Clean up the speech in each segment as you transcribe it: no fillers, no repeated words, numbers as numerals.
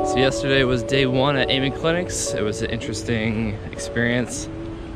So yesterday was day 1 at Aiming Clinics. It was an interesting experience.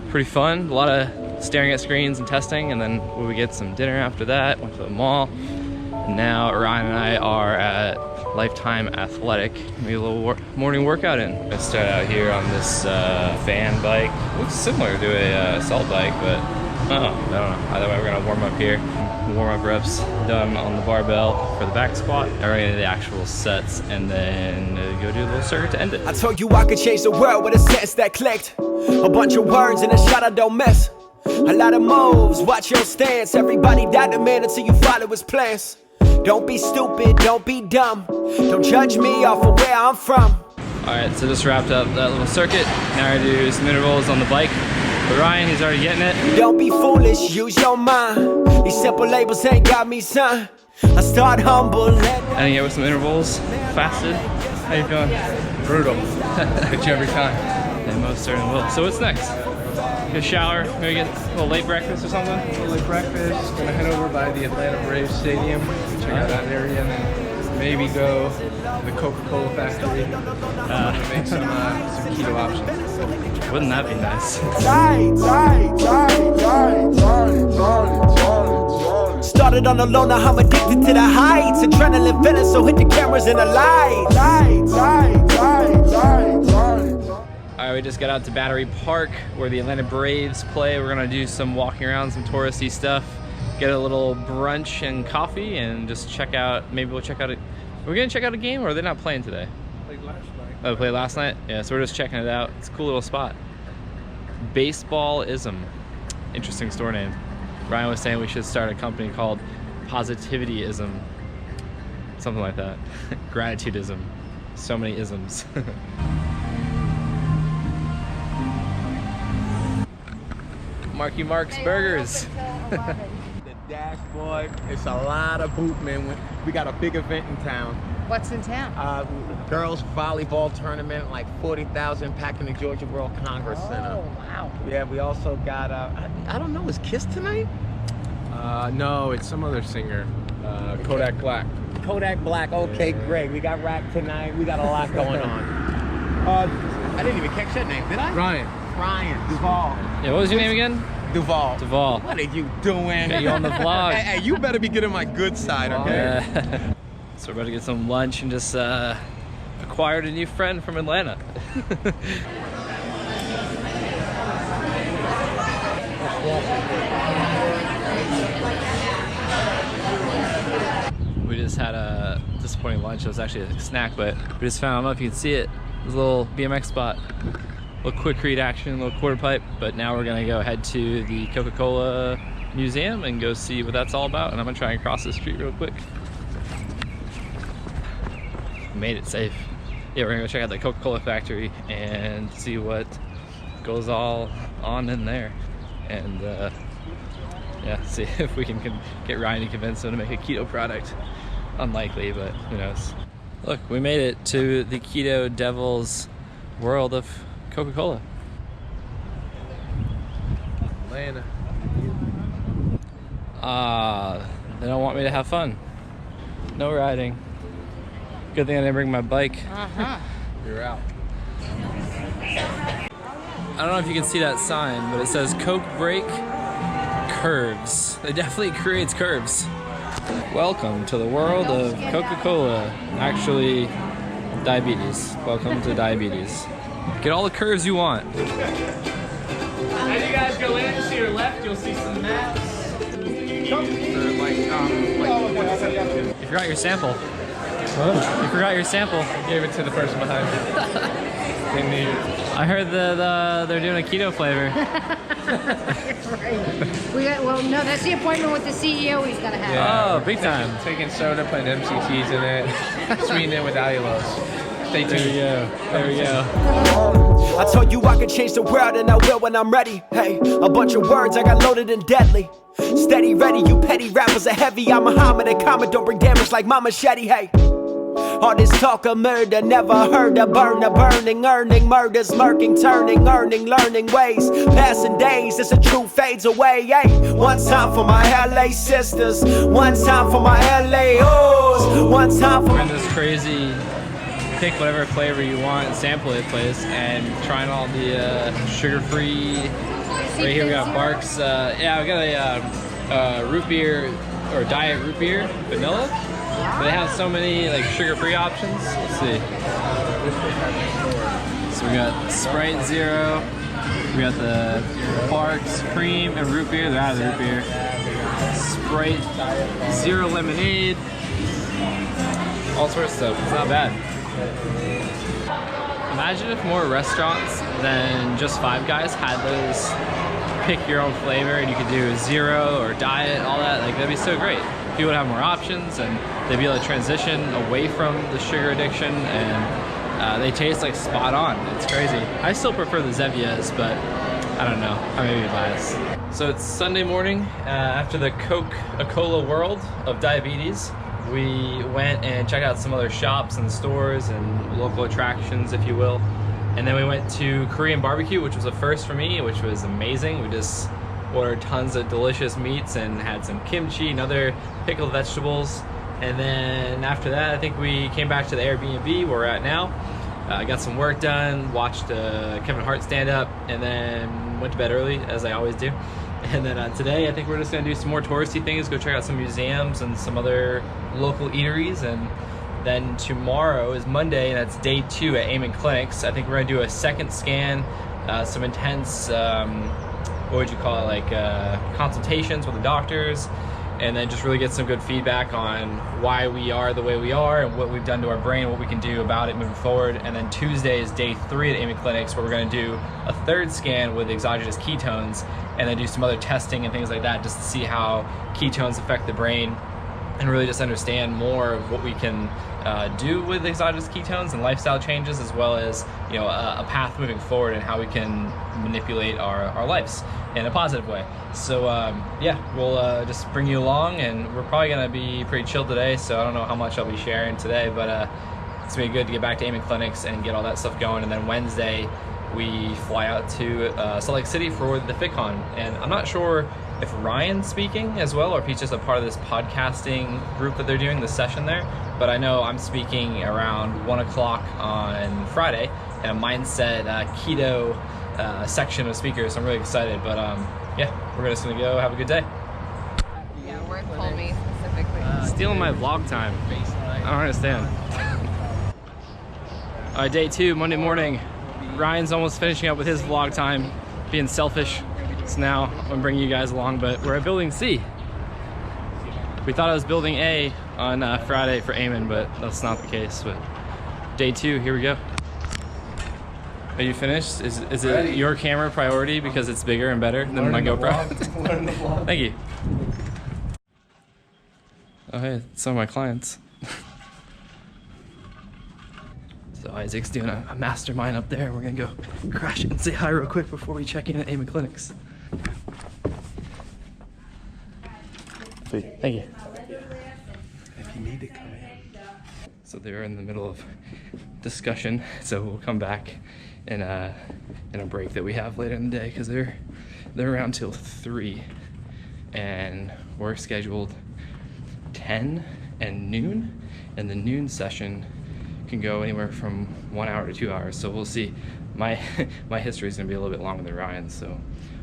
Pretty fun, a lot of staring at screens and testing, and then we would get some dinner after that, went to the mall. And now Ryan and I are at Lifetime Athletic. Maybe a little morning workout in. I started out here on this fan bike. It looks similar to a assault bike, but I don't know. Either way, we're gonna warm up here. Warm-up reps done on the barbell for the back squat. Now we're gonna do the actual sets and then go do a little circuit to end it. I told you I could change the world with a sentence that clicked. A bunch of words and a shot I don't miss. A lot of moves, watch your stance. Everybody died the man until you follow his plans. Don't be stupid, don't be dumb. Don't judge me off of where I'm from. Alright, so just wrapped up that little circuit. Now we're gonna do some intervals on the bike. But Ryan, he's already getting it. Don't be foolish, use your mind. These simple labels ain't got me, son. I start humble. Ending it with some intervals, fasted. How you feeling? Brutal. Hit you every time. And most certainly will. So what's next? Get a shower, maybe get a little late breakfast or something? A little late breakfast. Gonna head over by the Atlanta Braves Stadium. Check out that area and then maybe go to the Coca-Cola factory. Make some keto options. Wouldn't that be nice? Started on the low, now I'm addicted to the heights. Adrenaline feeling, so hit the cameras and the lights. Alright, we just got out to Battery Park where the Atlanta Braves play. We're gonna do some walking around, some touristy stuff, get a little brunch and coffee, and just check out, maybe we'll check out a, we're gonna check out a game, or are they not playing today? Played last night. Oh, they played last night? Yeah, so we're just checking it out. It's a cool little spot. Baseballism. Interesting store name. Ryan was saying we should start a company called Positivityism. Something like that. Gratitudeism. So many isms. Marky Mark's Burgers. The dashboard, it's a lot of boot, man. We got a big event in town. What's in town? Girls volleyball tournament, like 40,000 packed in the Georgia World Congress Center. Oh, wow. Yeah, we also got, I don't know, is Kiss tonight? No, it's some other singer. Kodak Black. Kodak Black, okay, great. We got rap tonight. We got a lot going on. I didn't even catch that name, did I? Ryan. Ryan Duvall. Yeah, what was your name again? Duvall. Duvall. What are you doing? Hey, you on the vlog. Hey, you better be getting my good side, okay? So we're about to get some lunch and just acquired a new friend from Atlanta. We just had a disappointing lunch. It was actually a snack, but we just found, I don't know if you can see it, this little BMX spot. A little quick read action, a little quarter pipe, but now we're gonna go head to the Coca-Cola Museum and go see what that's all about, and I'm gonna try and cross the street real quick. Made it safe. Yeah, we're gonna go check out the Coca-Cola factory and see what goes all on in there, and yeah, see if we can get Ryan to convince him to make a keto product. Unlikely, but who knows. Look, we made it to the Keto Devil's world of Coca-Cola. Atlanta. They don't want me to have fun. No riding. Good thing I didn't bring my bike. You're out. I don't know if you can see that sign, but it says Coke Break Curves. It definitely creates curves. Welcome to the world of Coca-Cola. Actually, diabetes. Welcome to diabetes. Get all the curves you want. As you guys go in, to your left, you'll see some maps. You forgot your sample. Huh? You forgot your sample. Gave it to the person behind me. They need it. I heard that they're doing a keto flavor. Well, no, that's the appointment with the CEO he's gonna have. Yeah. Oh, big time. Taking soda, putting MCTs in it, sweetening it with allulose. Stay tuned. There we go. There we go. I told you I could change the world and I will when I'm ready. Hey, a bunch of words I got loaded and deadly. Steady ready, you petty rappers are heavy. I'm Muhammad and Comet, don't bring damage like my machete. Hey, all this talk of murder, never heard of burner, burning, earning, murders, murking, turning, earning, learning ways, passing days, it's a truth fades away. Hey, one time for my LA sisters, one time for my LA O's, one time for we're in this crazy pick whatever flavor you want and sample it, place, and trying all the sugar-free. Right here we got Barks. Yeah, we got a root beer or diet root beer vanilla. They have so many like sugar-free options. Let's see. So we got Sprite Zero. We got the Barks cream and root beer. They're out of the root beer. Sprite Zero lemonade. All sorts of stuff. It's not bad. Imagine if more restaurants than just Five Guys had those pick your own flavor, and you could do zero or diet, all that. Like, that'd be so great. People would have more options, and they'd be able to transition away from the sugar addiction, and they taste like spot on. It's crazy. I still prefer the Zevias, but I don't know. I may be biased. So it's Sunday morning after the Coca-Cola world of diabetes. We went and checked out some other shops and stores and local attractions, if you will. And then we went to Korean barbecue, which was a first for me, which was amazing. We just ordered tons of delicious meats and had some kimchi and other pickled vegetables. And then after that, I think we came back to the Airbnb where we're at now. Got some work done, watched Kevin Hart stand up, and then went to bed early, as I always do. And then today, I think we're just gonna do some more touristy things, go check out some museums and some other local eateries. And then tomorrow is Monday, and that's day 2 at Amen Clinics. I think we're gonna do a second scan, some intense, what would you call it, like consultations with the doctors, and then just really get some good feedback on why we are the way we are and what we've done to our brain, what we can do about it moving forward. And then Tuesday is day 3 at Amen Clinics, where we're gonna do a third scan with exogenous ketones, and then do some other testing and things like that, just to see how ketones affect the brain, and really just understand more of what we can do with exogenous ketones and lifestyle changes, as well as, you know, a path moving forward and how we can manipulate our lives in a positive way. So yeah, we'll just bring you along, and we're probably gonna be pretty chill today, so I don't know how much I'll be sharing today, but it's gonna be good to get back to Amen Clinics and get all that stuff going. And then Wednesday we fly out to Salt Lake City for the FitCon, and I'm not sure if Ryan's speaking as well, or if he's just a part of this podcasting group that they're doing, this session there. But I know I'm speaking around 1 o'clock on Friday in a mindset keto section of speakers. So I'm really excited, but yeah, we're just gonna go have a good day. Yeah, Word told me specifically. Stealing my vlog time. I don't understand. All right, day 2, Monday morning. Ryan's almost finishing up with his vlog time, being selfish. So now I'm bringing you guys along, but we're at building C. We thought I was building A on Friday for Amen, but that's not the case. But day 2, here we go. Are you finished? Is it your camera priority because it's bigger and better than my GoPro? Thank you. Oh hey, some of my clients. So Isaac's doing a mastermind up there. We're gonna go crash it and say hi real quick before we check in at Amen Clinics. Sweet, thank you. If you need to come in. So they're in the middle of discussion, so we'll come back in a break that we have later in the day, because they're around till 3, and we're scheduled 10 and noon, and the noon session can go anywhere from 1 hour to 2 hours. So we'll see. My history is gonna be a little bit longer than Ryan's, so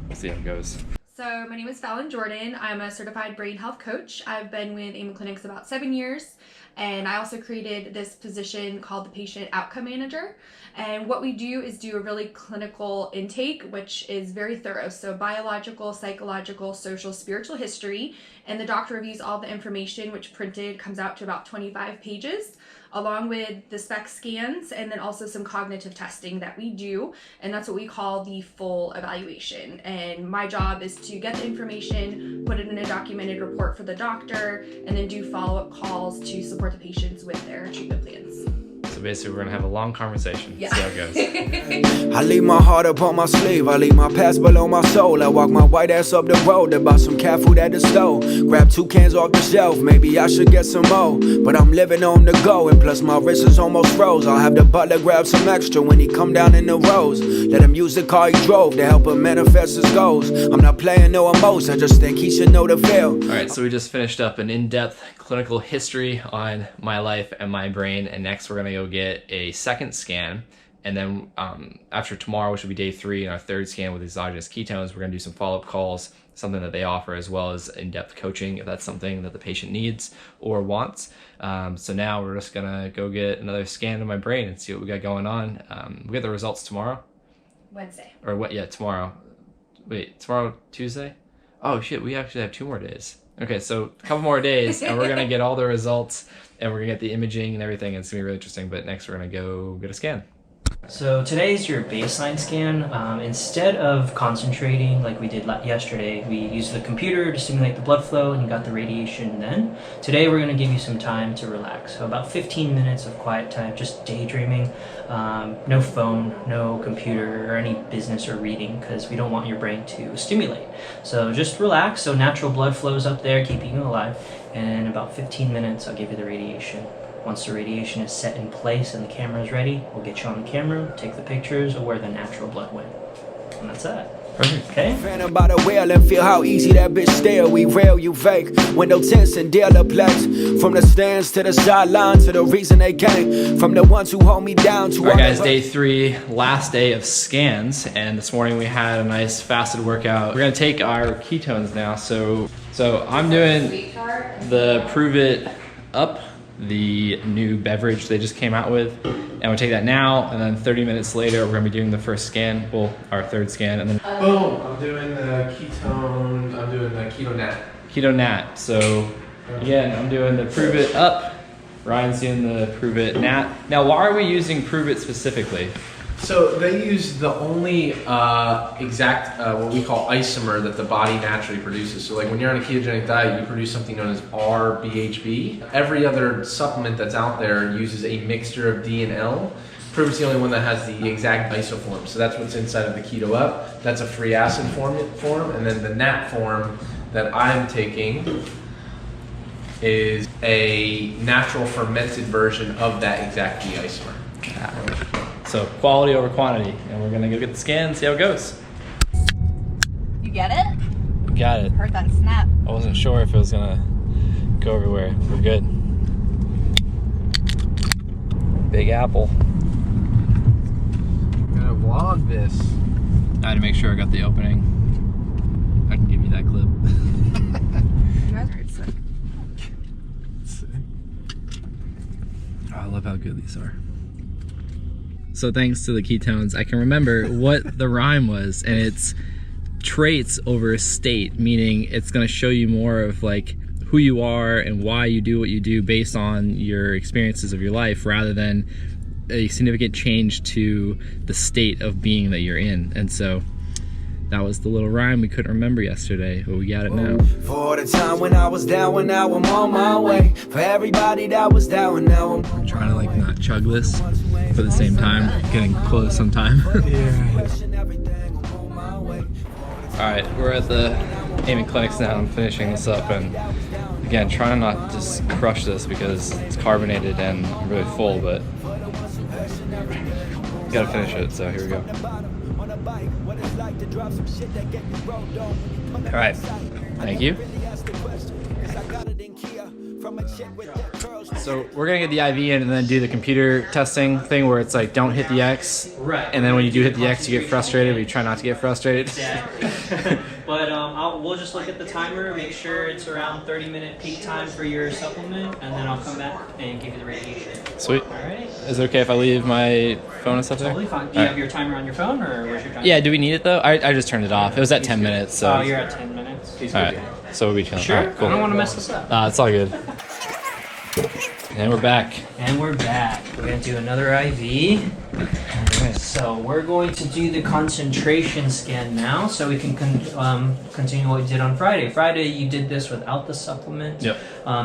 we'll see how it goes. So my name is Fallon Jordan. I'm a certified brain health coach. I've been with Amen Clinics about 7 years, and I also created this position called the Patient Outcome Manager. And what we do is do a really clinical intake, which is very thorough. So biological, psychological, social, spiritual history, and the doctor reviews all the information, which printed comes out to about 25 pages, along with the SPECT scans, and then also some cognitive testing that we do, and that's what we call the full evaluation. And my job is to get the information, put it in a documented report for the doctor, and then do follow-up calls to support the patients with their treatment plans. So basically, we're gonna have a long conversation. Yeah. See how it goes. I leave my heart up on my sleeve, I leave my past below my soul. I walk my white ass up the road to buy some cat food at the stove. Grab 2 cans off the shelf, maybe I should get some more. But I'm living on the go, and plus my wrist is almost froze. I'll have the butler grab some extra when he come down in the rows. Let him use the car he drove to help him manifest his goals. I'm not playing no emotion, I just think he should know the feel. All right, so we just finished up an in-depth clinical history on my life and my brain, and next we're gonna go get a second scan. And then after tomorrow, which will be day 3, and our third scan with exogenous ketones, we're gonna do some follow-up calls, something that they offer, as well as in-depth coaching if that's something that the patient needs or wants. So now we're just gonna go get another scan of my brain and see what we got going on. We get the results tomorrow. Wednesday. Or what? Yeah, tomorrow. Wait, tomorrow Tuesday? Oh shit, we actually have 2 more days. Okay, so a couple more days, and we're gonna get all the results, and we're gonna get the imaging and everything. And it's gonna be really interesting. But next, we're gonna go get a scan. So today's your baseline scan. Instead of concentrating like we did yesterday, we used the computer to simulate the blood flow and you got the radiation then. Today we're going to give you some time to relax. So about 15 minutes of quiet time, just daydreaming. No phone, no computer or any business or reading, because we don't want your brain to stimulate. So just relax, so natural blood flows up there, keeping you alive. And in about 15 minutes I'll give you the radiation. Once the radiation is set in place and the camera is ready, we'll get you on the camera, take the pictures of where the natural blood went. And that's that. Perfect. Okay? Fan by the wheel and feel how easy that bitch still. We rail, you fake. Window tints and dealer plates. From the stands to the sideline to the reason they came. From the ones who hold me down to all right, guys, day 3, last day of scans, and this morning we had a nice fasted workout. We're gonna take our ketones now. So I'm doing the PRUVIT Up, the new beverage they just came out with, and we'll take that now, and then 30 minutes later we're gonna be doing the first scan, well, our third scan, and then boom, I'm doing the ketone, I'm doing the keto nat. Keto nat. So again, I'm doing the PRUVIT Up, Ryan's doing the PRUVIT Nat. Now, why are we using PRUVIT specifically? So they use the only exact what we call isomer that the body naturally produces. So like when you're on a ketogenic diet, you produce something known as RBHB. Every other supplement that's out there uses a mixture of D and L. PRUVIT's the only one that has the exact isoform. So that's what's inside of the Keto Up. That's a free acid form, and then the NAT form that I'm taking is a natural fermented version of that exact D isomer. So quality over quantity, and we're gonna go get the scan, see how it goes. You get it? We got it. Heard that snap. I wasn't sure if it was gonna go everywhere. We're good. Big Apple. I'm gonna vlog this. I had to make sure I got the opening. I can give you that clip. You guys are sick. Oh, I love how good these are. So thanks to the ketones, I can remember what the rhyme was, and it's traits over state, meaning it's going to show you more of like who you are and why you do what you do based on your experiences of your life, rather than a significant change to the state of being that you're in. And so that was the little rhyme we couldn't remember yesterday, but we got it now. For the time when I was down, when now I'm on my way. For everybody that was down, now I'm trying to like not chug this, but at the same time getting close sometime. Alright, we're at the aiming clinics now. I'm finishing this up, and again, trying to not just crush this because it's carbonated and I'm really full, but gotta finish it, so here we go. Alright, thank you. So we're gonna get the IV in and then do the computer testing thing where it's like, don't hit the X. Right. And then when you do hit the X, you get frustrated, but you try not to get frustrated. Exactly. But we'll just look at the timer, make sure it's around 30-minute peak time for your supplement, and then I'll come back and give you the radiation. Sweet. All right. Is it okay if I leave my phone and stuff there? Totally fine. Do you have your timer on your phone, or where's your timer? Yeah, do we need it though? I just turned it off. It was at 10 minutes, so. Oh, you're at 10 minutes. Alright, so we'll be chilling. Sure? Alright, cool. I don't want to mess this up. It's all good. And we're back. And we're back. We're going to do another IV. So we're going to do the concentration scan now, so we can continue what we did on Friday. Friday you did this without the supplement. Yep.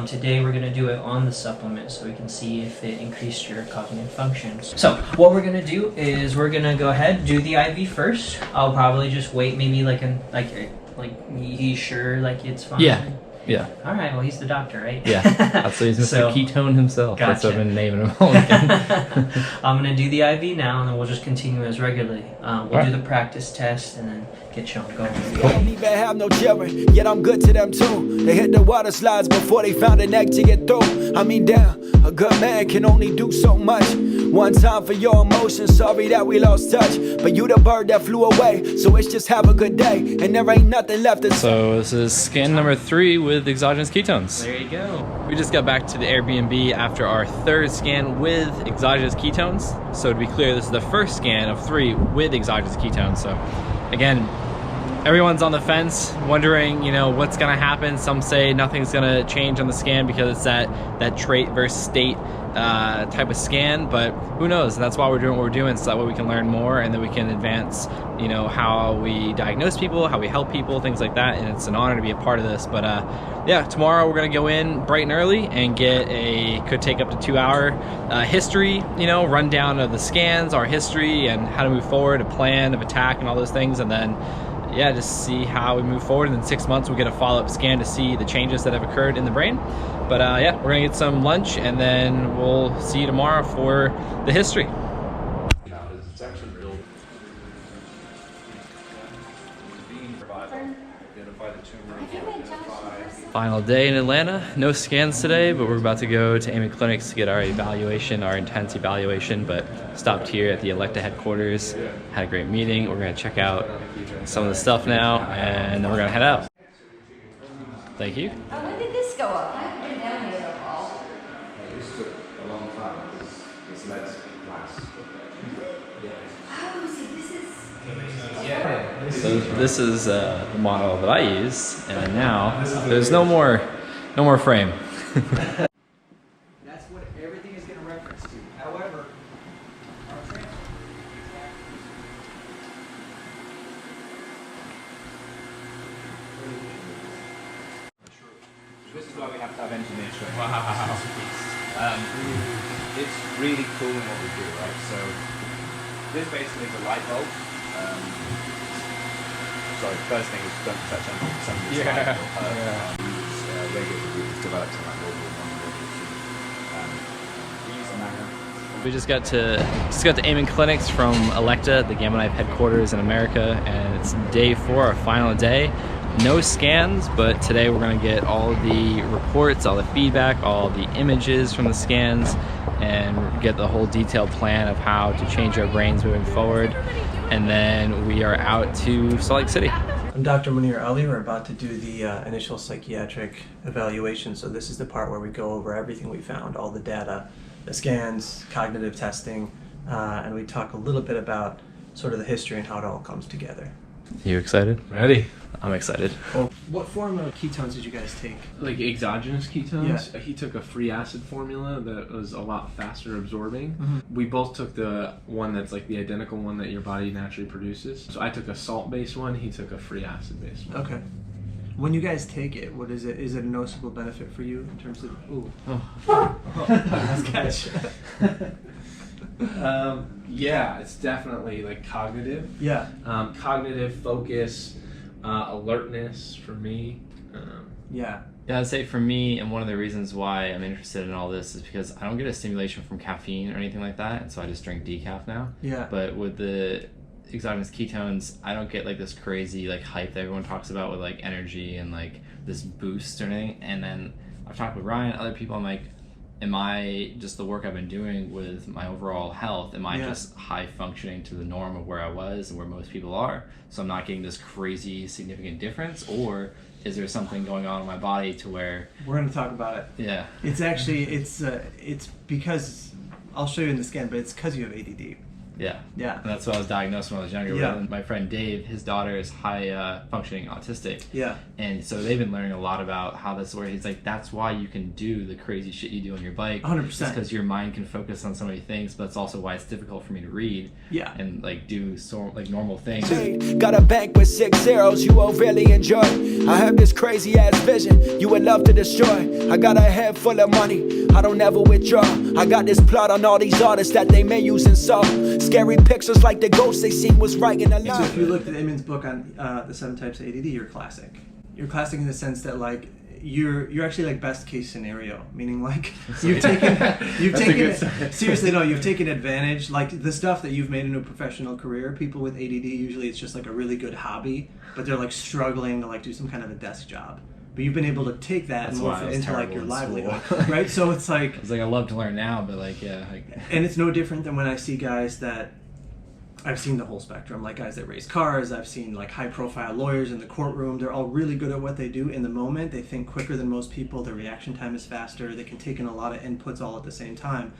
Today we're going to do it on the supplement, so we can see if it increased your cognitive functions. So what we're going to do is we're going to go ahead, do the IV first. I'll probably just wait maybe like you sure like it's fine? Yeah. Yeah. All right, well, he's the doctor, right? Yeah. That's why he's Mr. So- Ketone himself. That's what Gotcha. I've been naming him all weekend. I'm going to do the IV now, and then we'll just continue as regularly. We'll Alright. do the practice test, and then get you on going. Don't even have no children, yet I'm good to them too. They hit the water slides before they found an egg to get through. I mean, damn, a good man can only do so much. One time for your emotions, sorry that we lost touch. But you the bird that flew away, so it's just have a good day. And there ain't nothing left to So this is scan number 3 with exogenous ketones. There you go. We just got back to the Airbnb after our 3rd scan with exogenous ketones. So to be clear, this is the first scan of 3 with exogenous ketones. So again, everyone's on the fence, wondering, you know, what's gonna happen. Some say nothing's gonna change on the scan because it's that trait versus state type of scan, but who knows? And that's why we're doing what we're doing, so that way we can learn more and then we can advance, you know, how we diagnose people, how we help people, things like that. And it's an honor to be a part of this. But yeah, tomorrow we're gonna go in bright and early and get could take up to 2-hour history, you know, rundown of the scans, our history, and how to move forward, a plan of attack and all those things. And then yeah, just see how we move forward. And in 6 months we'll get a follow-up scan to see the changes that have occurred in the brain. But yeah, we're gonna get some lunch and then we'll see you tomorrow for the history. It's actually real. Final day in Atlanta, no scans today, but we're about to go to Amen Clinics to get our evaluation, our intense evaluation, but stopped here at the Electa headquarters, had a great meeting. We're gonna check out some of the stuff now and then we're gonna head out. Thank you. Oh, when did this go up? I haven't been down here at all. This took a long time because this legs last. Oh, see, this is... So this is the model that I use, and now there's no more frame. That's what everything is going to reference to. However, our transfer. This is why we have to have engineers show. Wow. It's really cool in what we do, right? So this basically is a light bulb. Sorry, first thing is don't touch on some of this light bulb. We've developed a light bulb we use a magnet. We just got to Amen Clinics from Electa, the Gamma Knife headquarters in America, and it's day 4, our final day. No scans, but today we're gonna get all the reports, all the feedback, all the images from the scans, and get the whole detailed plan of how to change our brains moving forward. And then we are out to Salt Lake City. I'm Dr. Munir Ali. We're about to do the initial psychiatric evaluation. So this is the part where we go over everything we found, all the data, the scans, cognitive testing, and we talk a little bit about sort of the history and how it all comes together. You excited? Ready? I'm excited. Well, what form of ketones did you guys take? Like exogenous ketones. Yeah. He took a free acid formula that was a lot faster absorbing. Mm-hmm. We both took the one that's like the identical one that your body naturally produces. So I took a salt-based one. He took a free acid-based one. Okay. When you guys take it, what is it? Is it a noticeable benefit for you in terms of? Ooh. Nice catch. Yeah, it's definitely like cognitive. Yeah. Cognitive focus, alertness for me. Yeah. Yeah, I'd say for me, and one of the reasons why I'm interested in all this is because I don't get a stimulation from caffeine or anything like that, and so I just drink decaf now. Yeah. But with the exogenous ketones, I don't get like this crazy like hype that everyone talks about with like energy and like this boost or anything. And then I've talked with Ryan, other people, I'm like, am I just the work I've been doing with my overall health? Am I just high functioning to the norm of where I was and where most people are? So I'm not getting this crazy significant difference, or is there something going on in my body to where We're going to talk about it. Yeah. It's actually it's because I'll show you in the scan, but it's because you have ADD. Yeah. Yeah. And that's what I was diagnosed when I was younger. Yeah. With. My friend Dave, his daughter is high functioning autistic. Yeah. And so they've been learning a lot about how this works. He's like, that's why you can do the crazy shit you do on your bike. 100%. Because your mind can focus on so many things, but it's also why it's difficult for me to read. Yeah. And like do so like normal things. Got a bank with 6 zeros you will really enjoy. I have this crazy ass vision you would love to destroy. I got a head full of money, I don't ever withdraw. I got this plot on all these artists that they may use and saw. Scary pictures like the ghosts they seen was writing a So lot. if you looked at Eamon's book on the 7 types of ADD, you're classic. You're classic in the sense that like you're actually like best case scenario, meaning like you've taken seriously, no, you've taken advantage, like the stuff that you've made into a professional career. People with ADD, usually it's just like a really good hobby, but they're like struggling to like do some kind of a desk job. But you've been able to take that and morph it into like your livelihood, right? So it's like I love to learn now, but like and it's no different than when I see guys that I've seen the whole spectrum, like guys that race cars. I've seen like high profile lawyers in the courtroom. They're all really good at what they do in the moment. They think quicker than most people. Their reaction time is faster. They can take in a lot of inputs all at the same time,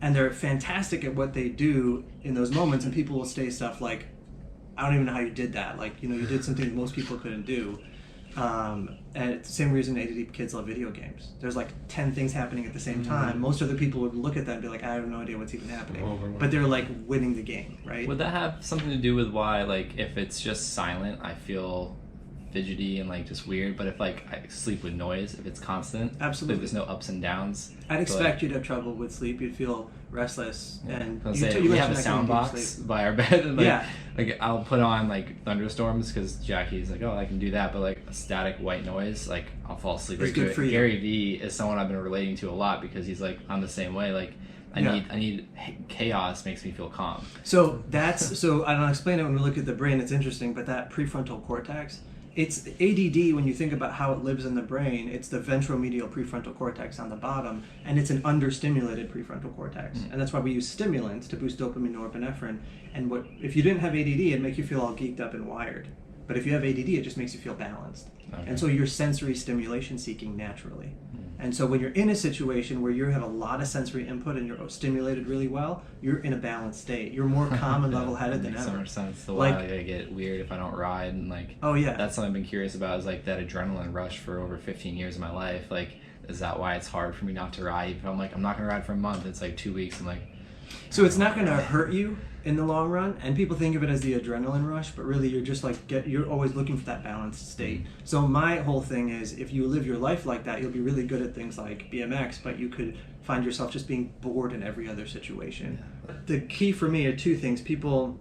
and they're fantastic at what they do in those moments. And people will say stuff like, "I don't even know how you did that. Like, you know, you did something most people couldn't do." And it's the same reason ADD kids love video games. There's like 10 things happening at the same time. Most other people would look at that and be like, I have no idea what's even happening. But they're like winning the game, right? Would that have something to do with why, like, if it's just silent, I feel fidgety and like just weird, but if like I sleep with noise, if it's constant, absolutely, if there's no ups and downs, I'd expect you'd have trouble with sleep. You'd feel restless, and you have a sound box by our bed, and like I'll put on like thunderstorms because Jackie's like, oh, I can do that, but like a static white noise, like I'll fall asleep right to it. Gary Vee is someone I've been relating to a lot because he's like I'm the same way. Like I need chaos makes me feel calm. So I'll explain it when we look at the brain. It's interesting, but that prefrontal cortex. It's ADD, when you think about how it lives in the brain, it's the ventromedial prefrontal cortex on the bottom, and it's an understimulated prefrontal cortex. And that's why we use stimulants to boost dopamine, norepinephrine. And if you didn't have ADD, it'd make you feel all geeked up and wired. But if you have ADD, it just makes you feel balanced. Okay. And so you're sensory stimulation seeking naturally. And so when you're in a situation where you have a lot of sensory input and you're stimulated really well, you're in a balanced state. You're more calm and level-headed than ever. Makes so much sense. The like I get weird if I don't ride, and like that's something I've been curious about, is like that adrenaline rush for over 15 years of my life. Like, is that why it's hard for me not to ride? If I'm like, I'm not gonna ride for a month, it's like 2 weeks. I'm like, so it's not gonna hurt you in the long run, and people think of it as the adrenaline rush, but really you're just like you're always looking for that balanced state. So my whole thing is, if you live your life like that, you'll be really good at things like BMX, but you could find yourself just being bored in every other situation. The key for me are two things. People,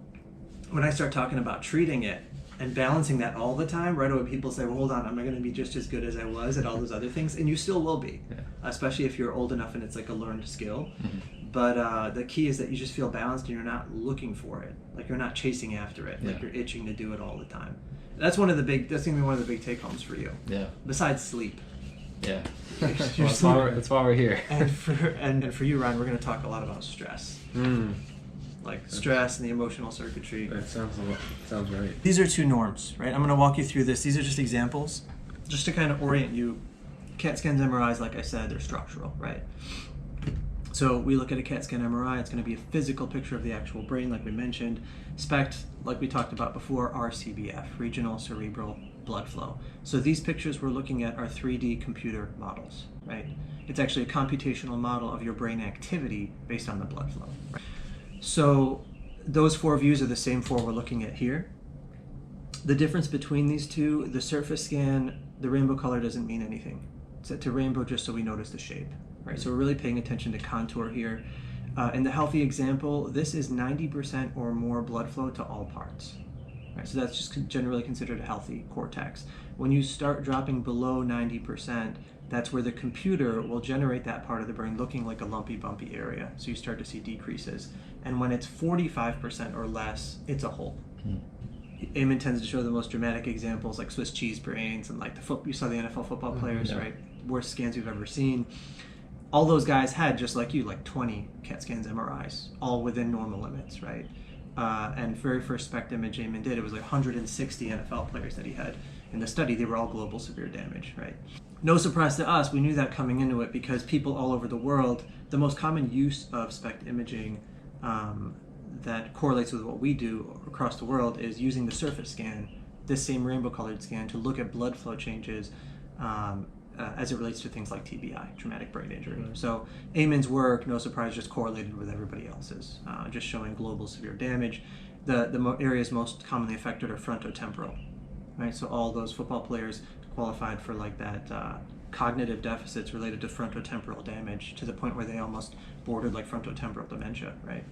when I start talking about treating it and balancing that all the time, right away people say, well, hold on, I'm not going to be just as good as I was at all those other things, and you still will be, especially if you're old enough and it's like a learned skill. But the key is that you just feel balanced and you're not looking for it. Like you're not chasing after it. Like you're itching to do it all the time. That's going to be one of the big take homes for you. Yeah. Besides sleep. Yeah. That's why we're here. And for you, Ryan, we're going to talk a lot about stress. Like stress and the emotional circuitry. That sounds right. These are two norms, right? I'm going to walk you through this. These are just examples, just to kind of orient you. CAT scans, MRIs, like I said, they're structural, right? So we look at a CAT scan MRI, it's going to be a physical picture of the actual brain, like we mentioned. SPECT, like we talked about before, RCBF, regional cerebral blood flow. So these pictures we're looking at are 3D computer models, right? It's actually a computational model of your brain activity based on the blood flow. Right? So those four views are the same four we're looking at here. The difference between these two, the surface scan, the rainbow color doesn't mean anything. It's set to rainbow just so we notice the shape. Right, so we're really paying attention to contour here. In the healthy example, this is 90% or more blood flow to all parts. Right, so that's just generally considered a healthy cortex. When you start dropping below 90%, that's where the computer will generate that part of the brain looking like a lumpy, bumpy area. So you start to see decreases. And when it's 45% or less, it's a hole. Eamon tends to show the most dramatic examples, like Swiss cheese brains and like you saw the NFL football players, right? Worst scans we've ever seen. All those guys had, just like you, like 20 CAT scans, MRIs, all within normal limits, right? And very first SPECT image Eamon did, it was like 160 NFL players that he had in the study. They were all global severe damage, right? No surprise to us, we knew that coming into it because people all over the world, the most common use of SPECT imaging that correlates with what we do across the world is using the surface scan, this same rainbow colored scan, to look at blood flow changes as it relates to things like TBI, traumatic brain injury. So Eamon's work, no surprise, just correlated with everybody else's, just showing global severe damage. The areas most commonly affected are frontotemporal, right? So all those football players qualified for like that cognitive deficits related to frontotemporal damage, to the point where they almost bordered like frontotemporal dementia, right?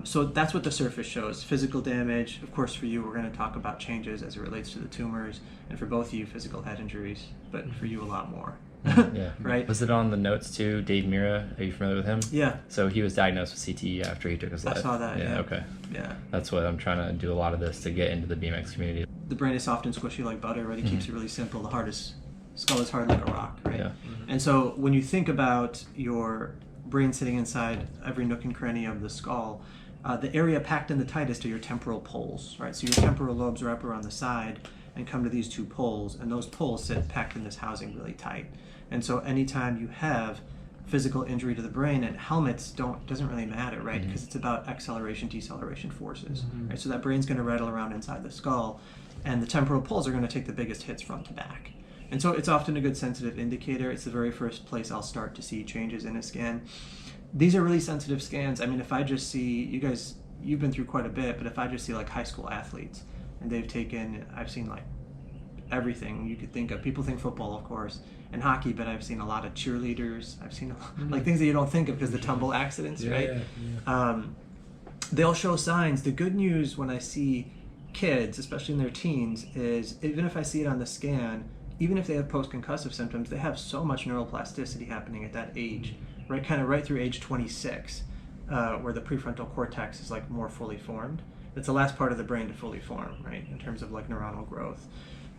So that's what the surface shows. Physical damage, of course for you, we're going to talk about changes as it relates to the tumors, and for both of you, physical head injuries, but for you a lot more. Yeah. Right? Was it on the notes too? Dave Mira, are you familiar with him? Yeah. So he was diagnosed with CTE after he took his life. I saw that, yeah. Okay. Yeah. That's what I'm trying to do, a lot of this to get into the BMX community. The brain is soft and squishy like butter, right? It keeps it really simple. The skull is hard like a rock, right? Yeah. And so when you think about your brain sitting inside every nook and cranny of the skull, the area packed in the tightest are your temporal poles, right? So your temporal lobes wrap around the side and come to these two poles, and those poles sit packed in this housing really tight. And so anytime you have physical injury to the brain, and helmets doesn't really matter, right? Because it's about acceleration, deceleration forces, right? So that brain's going to rattle around inside the skull, and the temporal poles are going to take the biggest hits front to back. And so it's often a good sensitive indicator. It's the very first place I'll start to see changes in a scan. These are really sensitive scans. I mean, if I just see, you've been through quite a bit, but if I just see like high school athletes, and I've seen like everything you could think of. People think football, of course, and hockey, but I've seen a lot of cheerleaders. I've seen like things that you don't think of because the tumble accidents, right? Yeah. They'll show signs. The good news when I see kids, especially in their teens, is even if I see it on the scan, even if they have post-concussive symptoms, they have so much neuroplasticity happening at that age, right? Kind of right through age 26, where the prefrontal cortex is like more fully formed. It's the last part of the brain to fully form, right, in terms of like neuronal growth.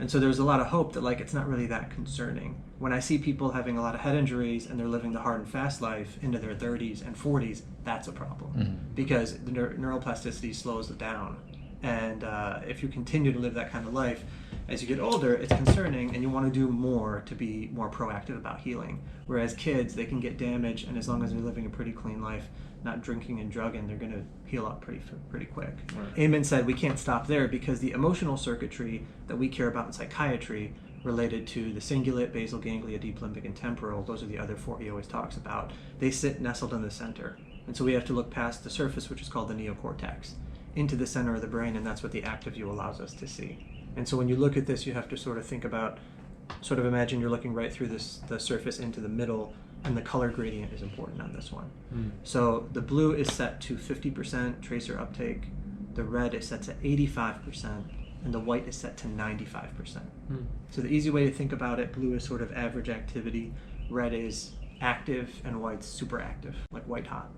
And so there's a lot of hope that like it's not really that concerning. When I see people having a lot of head injuries and they're living the hard and fast life into their 30s and 40s, that's a problem because the neuroplasticity slows it down. And if you continue to live that kind of life, as you get older, it's concerning, and you want to do more to be more proactive about healing. Whereas kids, they can get damaged, and as long as they're living a pretty clean life, not drinking and drugging, they're going to heal up pretty quick. Right. Eamon said we can't stop there because the emotional circuitry that we care about in psychiatry related to the cingulate, basal ganglia, deep limbic, and temporal, those are the other four he always talks about, they sit nestled in the center. And so we have to look past the surface, which is called the neocortex, into the center of the brain, and that's what the active view allows us to see. And so when you look at this, you have to sort of think about, sort of imagine you're looking right through the surface into the middle, and the color gradient is important on this one. So the blue is set to 50% tracer uptake, the red is set to 85%, and the white is set to 95%. So the easy way to think about it, blue is sort of average activity, red is active, and white's super active, like white hot.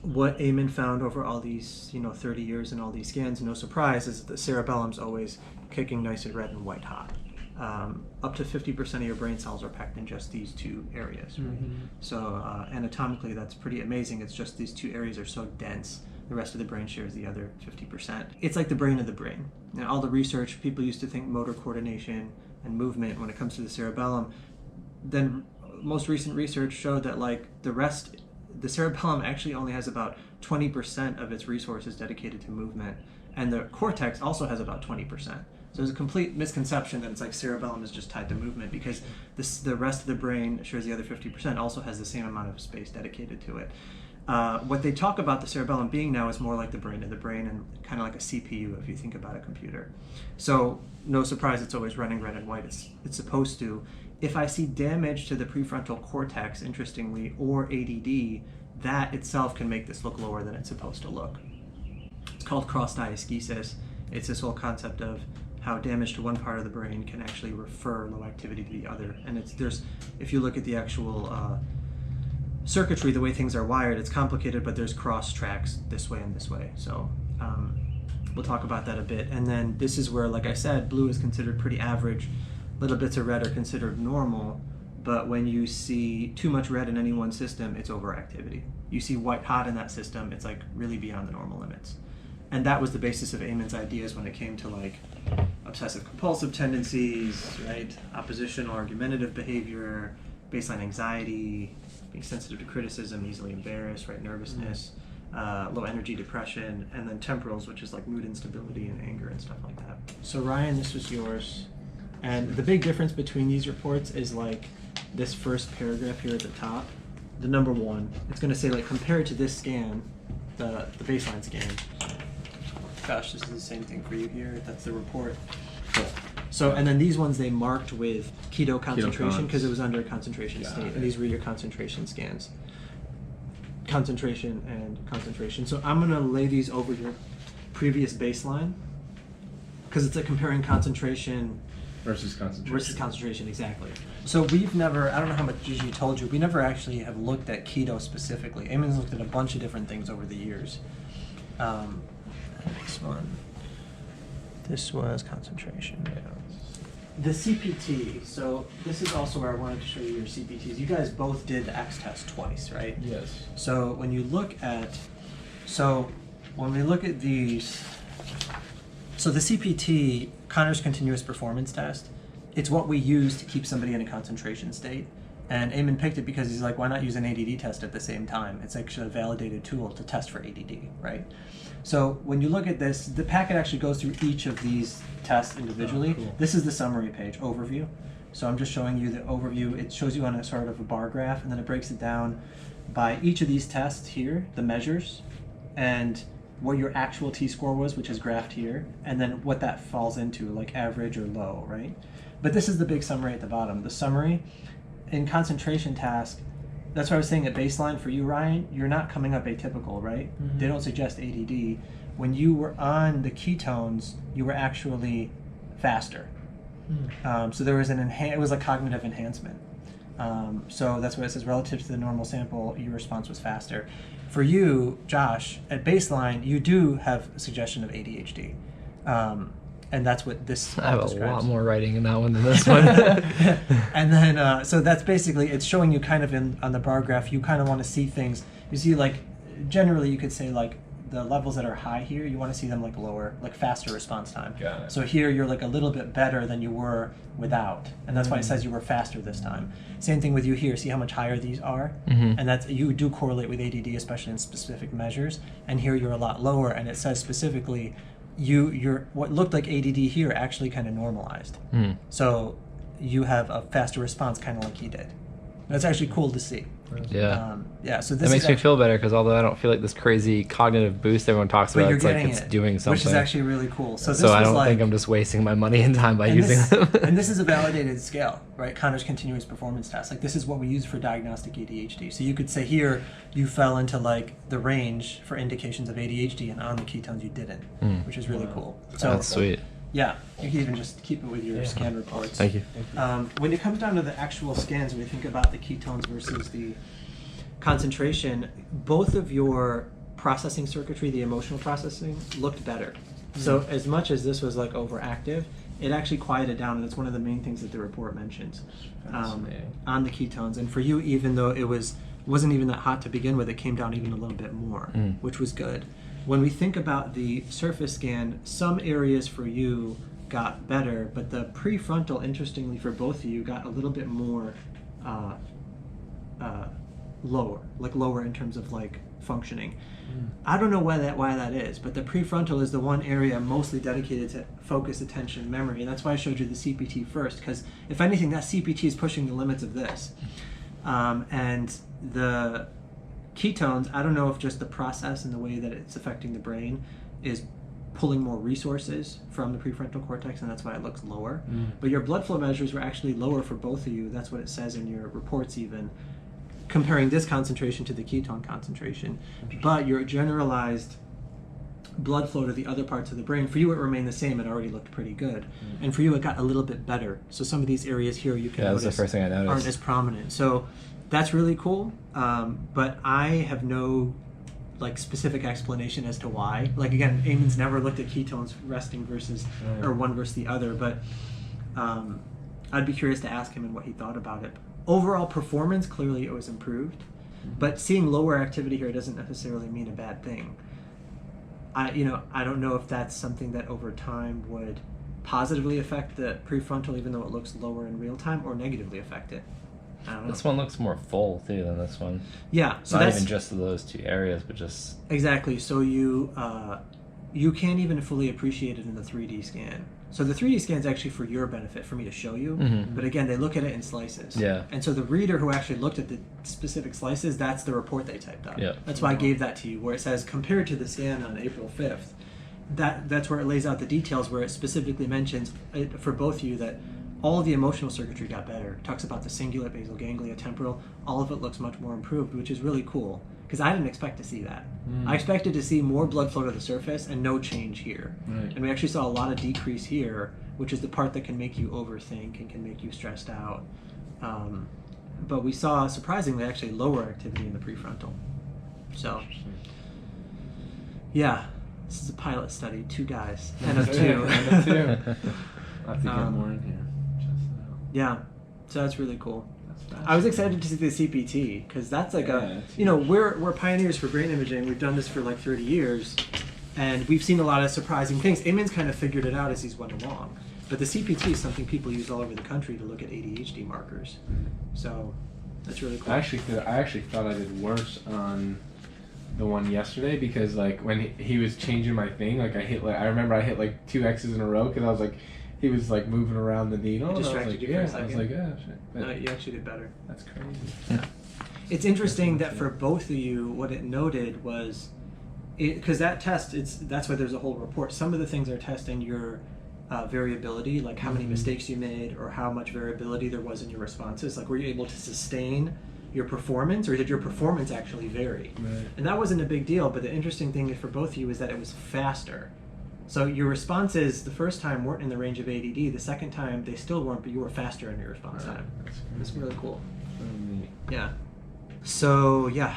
What Eamon found over all these, 30 years and all these scans, no surprise, is that the cerebellum's always kicking nice and red and white hot. Up to 50% of your brain cells are packed in just these two areas. Right? So anatomically, that's pretty amazing. It's just these two areas are so dense. The rest of the brain shares the other 50%. It's like the brain of the brain. Now, all the research, people used to think motor coordination and movement when it comes to the cerebellum. Then most recent research showed that the cerebellum actually only has about 20% of its resources dedicated to movement, and the cortex also has about 20%. So there's a complete misconception that it's like cerebellum is just tied to movement, because the rest of the brain shares the other 50%, also has the same amount of space dedicated to it. What they talk about the cerebellum being now is more like the brain of the brain, and kind of like a CPU if you think about a computer. So no surprise, it's always running red and white. It's supposed to. If I see damage to the prefrontal cortex, interestingly, or ADD, that itself can make this look lower than it's supposed to look. It's called cross-diaskesis. It's this whole concept of how damage to one part of the brain can actually refer low activity to the other. And if you look at the actual circuitry, the way things are wired, it's complicated, but there's cross tracks this way and this way. So we'll talk about that a bit. And then this is where, like I said, blue is considered pretty average. Little bits of red are considered normal, but when you see too much red in any one system, it's overactivity. You see white hot in that system, it's like really beyond the normal limits. And that was the basis of Eamon's ideas when it came to like obsessive compulsive tendencies, right? Oppositional argumentative behavior, baseline anxiety, being sensitive to criticism, easily embarrassed, right? Nervousness, low energy depression, and then temporals, which is like mood instability and anger and stuff like that. So Ryan, this was yours. And the big difference between these reports is like this first paragraph here at the top, the number one. It's going to say like compared to this scan, the baseline scan. Gosh, this is the same thing for you here. That's the report. Cool. So, and then these ones they marked with keto concentration because it was under a concentration state. And these were your concentration scans. concentration and concentration. So I'm going to lay these over your previous baseline because it's a comparing concentration versus concentration. Versus concentration, exactly. So we've never, I don't know how much Gigi told you, we never actually have looked at keto specifically. Eamon's looked at a bunch of different things over the years. This was concentration. The CPT, so this is also where I wanted to show you your CPTs. You guys both did the X test twice, right? Yes. So when you look at, when we look at these, so the CPT, Connor's continuous performance test, it's what we use to keep somebody in a concentration state. And Eamon picked it because he's like, why not use an ADD test at the same time? It's actually a validated tool to test for ADD, right? So when you look at this, the packet actually goes through each of these tests individually. Oh, cool. This is the summary page, overview. So I'm just showing you the overview. It shows you on a sort of a bar graph, and then it breaks it down by each of these tests here, the measures, and what your actual T-score was, which is graphed here, and then what that falls into, like average or low, right? But this is the big summary at the bottom. The summary in concentration task, that's what I was saying at baseline for you, Ryan, you're not coming up atypical, right? Mm-hmm. They don't suggest ADD. When you were on the ketones, you were actually faster. So there was it was a cognitive enhancement. So that's what it says, relative to the normal sample, your response was faster. For you, Josh, at baseline, you do have a suggestion of ADHD. And that's what this I have describes. a lot more writing in that one than this one. And then, so that's basically, it's showing you kind of on the bar graph, you kind of want to see things. You see, like, generally you could say, like, the levels that are high here, you want to see them, like, lower, like, faster response time. Got it. So here you're, like, a little bit better than you were without. And that's why it says you were faster this time. Same thing with you here. See how much higher these are? And that's, you do correlate with ADD, especially in specific measures. And here you're a lot lower, and it says specifically, you're what looked like ADD here actually kind of normalized. So you have a faster response, kind of like he did. That's actually cool to see. Yeah. Yeah. So this That makes me feel better because although I don't feel like this crazy cognitive boost everyone talks about, it's like it's doing something. Which is actually really cool. So, I don't think I'm just wasting my money and time by using them. And this is a validated scale, right? Connor's continuous performance test. Like, this is what we use for diagnostic ADHD. So you could say here you fell into like the range for indications of ADHD, and on the ketones you didn't, which is really cool. So that's sweet. Yeah, you can even just keep it with your scan reports. Thank you. When it comes down to the actual scans, when we think about the ketones versus the concentration, both of your processing circuitry, the emotional processing, looked better. So as much as this was like overactive, it actually quieted down, and that's one of the main things that the report mentions on the ketones. And for you, even though it wasn't even that hot to begin with, it came down even a little bit more, which was good. When we think about the surface scan, some areas for you got better, but the prefrontal, interestingly for both of you, got a little bit more lower in terms of like functioning. I don't know why that is, but the prefrontal is the one area mostly dedicated to focus, attention, memory, and that's why I showed you the CPT first, because if anything, that CPT is pushing the limits of this. And the ketones, I don't know if just the process and the way that it's affecting the brain is pulling more resources from the prefrontal cortex, and that's why it looks lower. But your blood flow measures were actually lower for both of you. That's what it says in your reports even, comparing this concentration to the ketone concentration. But your generalized blood flow to the other parts of the brain, for you it remained the same. It already looked pretty good. And for you it got a little bit better. So some of these areas here you can notice that's the first thing I noticed. aren't as prominent. So that's really cool. But I have no like specific explanation as to why. Like, again, Eamon's never looked at ketones resting versus or one versus the other, but I'd be curious to ask him and what he thought about it. Overall performance, clearly it was improved, but seeing lower activity here doesn't necessarily mean a bad thing. I don't know if that's something that over time would positively affect the prefrontal, even though it looks lower in real time, or negatively affect it. I don't know. This one looks more full too than this one. Yeah, so not that's even just those two areas, but just exactly. So you can't even fully appreciate it in the 3D scan. So the 3D scan is actually for your benefit, for me to show you. But again, they look at it in slices. Yeah. And so the reader who actually looked at the specific slices, that's the report they typed up. Yeah. That's why I gave that to you, where it says compared to the scan on April 5th. That's where it lays out the details, where it specifically mentions for both of you that all of the emotional circuitry got better. It talks about the cingulate, basal ganglia, temporal. All of it looks much more improved, which is really cool. because I didn't expect to see that. I expected to see more blood flow to the surface and no change here. Right. And we actually saw a lot of decrease here, which is the part that can make you overthink and can make you stressed out. But we saw, surprisingly, actually lower activity in the prefrontal. So, yeah, this is a pilot study, 2 guys, N of 2. N of 2. I'll have to get more in here. Yeah, so that's really cool. That's I was excited to see the CPT because that's like we're pioneers for brain imaging. We've done this for like 30 years, and we've seen a lot of surprising things. Eamon's kind of figured it out as he's went along, but the CPT is something people use all over the country to look at ADHD markers. So that's really cool. I actually thought I did worse on the one yesterday because like when he was changing my thing, like I remember I hit like 2 X's in a row because I was like. He was like moving around the needle. It distracted you for a second. I was like, yeah, shit. But no, you actually did better. That's crazy. Yeah. It's interesting that for both of you, what it noted was, because that test, that's why there's a whole report. Some of the things are testing your variability, like how many mistakes you made or how much variability there was in your responses. Like, were you able to sustain your performance, or did your performance actually vary? Right. And that wasn't a big deal, but the interesting thing for both of you is that it was faster. So your responses the first time weren't in the range of ADD. The second time they still weren't, but you were faster in your response time. That's really cool. Yeah. So yeah,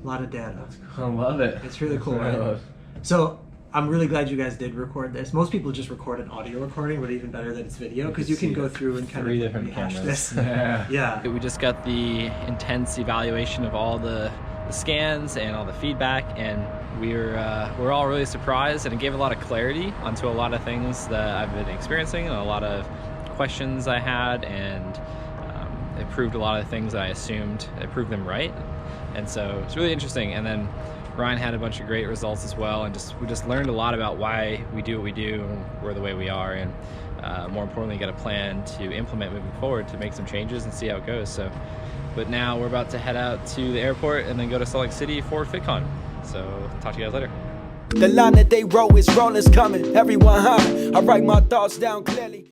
a lot of data. I love it. It's really cool, right? So I'm really glad you guys did record this. Most people just record an audio recording, but even better that it's video because you can go through and kind of rehash this. Yeah. We just got the intense evaluation of all the scans and all the feedback, and we're all really surprised, and it gave a lot of clarity onto a lot of things that I've been experiencing and a lot of questions I had, and it proved a lot of things that I assumed. It proved them right, and so it's really interesting. And then Ryan had a bunch of great results as well, and we just learned a lot about why we do what we do and we're the way we are, and more importantly, get a plan to implement moving forward to make some changes and see how it goes. So, but now we're about to head out to the airport and then go to Salt Lake City for FitCon. So talk to you guys later. The line that they wrote is rollers coming. Everyone high. I write my thoughts down clearly.